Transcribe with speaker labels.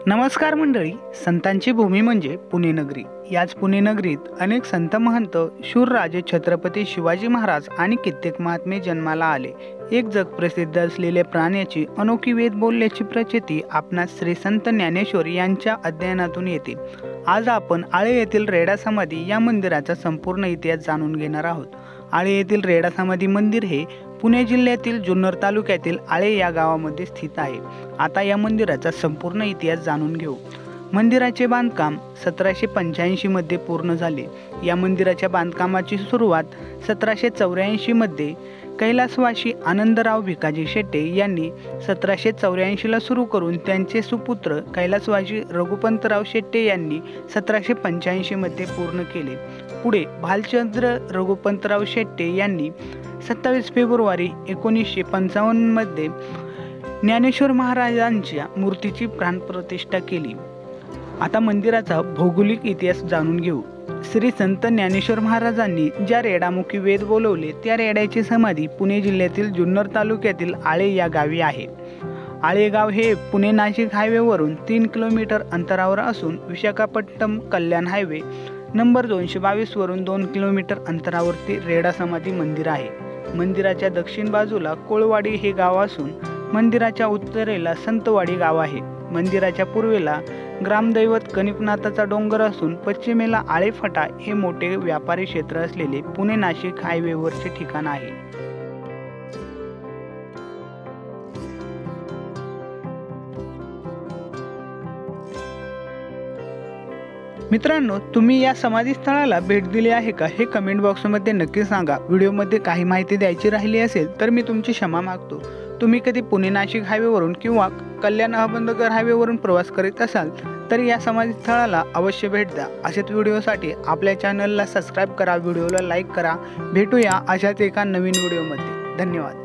Speaker 1: नमस्कार मंडळी, संतांची भूमी म्हणजे पुणे नगरी। याच पुणे नगरीत अनेक संत महंत, शूरराजे छत्रपती शिवाजी महाराज आणि कित्येक महात्मे जन्माला आले। एक जग प्रसिद्ध असलेले प्राण्याची अनोखी वेद बोलल्याची प्रचिती आपणास श्री संत ज्ञानेश्वर यांच्या अध्ययनातून येते। आज आपण आळे येथील रेडा समाधी या मंदिराचा संपूर्ण इतिहास जाणून घेणार आहोत। आळे येथील रेडा समाधी मंदिर हे पुणे जिल्ह्यातील जुन्नर तालुक्यातील आळे या गावामध्ये स्थित आहे। आता या मंदिराचा संपूर्ण इतिहास जाणून घेऊ। मंदिराचे बांधकाम 1785 मध्ये पूर्ण झाले। या मंदिराच्या बांधकामाची सुरुवात 1784 मध्ये कैलासवासी आनंदराव भिकाजी शेट्टे यांनी 1784 ला सुरू करून त्यांचे सुपुत्र कैलासवासी रघुपंतराव शेट्टे यांनी 1785 मध्ये पूर्ण केले। पुढे भालचंद्र रघुपंतराव शेट्टे यांनी 27 फेब्रुवारी 1955 मध्ये ज्ञानेश्वर महाराजांच्या मूर्तीची प्राणप्रतिष्ठा केली। आता मंदिराचा भौगोलिक इतिहास जाणून घेऊ। श्री संत ज्ञानेश्वर महाराजांनी ज्या रेडामुखी वेद बोलवले त्या रेड्याची समाधी पुणे जिल्ह्यातील जुन्नर तालुक्यातील आळे या गावी आहे। आळे गाव हे पुणे नाशिक हायवेवरून 3 किलोमीटर अंतरावर असून विशाखापट्टणम कल्याण हायवे नंबर 222 वरून 2 किलोमीटर अंतरावरती रेडा समाधी मंदिर आहे। मंदिराच्या दक्षिण बाजूला कोळवाडी हे गाव असून मंदिराच्या उत्तरेला संतवाडी गाव आहे। मंदिराच्या पूर्वेला ग्रामदैवत गणपनाथाचा डोंगर असून पश्चिमेला आळे फाटा हे मोठे व्यापारी क्षेत्र असलेले पुणे नाशिक हायवेवरचे ठिकाण आहे। मित्रांनो, तुम्ही या समाधी स्थळाला भेट दिली आहे का हे कमेंट बॉक्समध्ये नक्की सांगा। व्हिडिओमध्ये काही माहिती द्यायची राहिली असेल तर मी तुमची क्षमा मागतो। तुम्ही कधी पुणे नाशिक हायवेवरून किंवा कल्याण अहमदनगर हायवेवरून प्रवास करीत असाल तर या समाधी स्थळाला अवश्य भेट द्या। अशाच व्हिडिओसाठी आपल्या चॅनलला सबस्क्राईब करा, व्हिडिओला लाईक करा। भेटूया अशाच एका नवीन व्हिडिओमध्ये। धन्यवाद।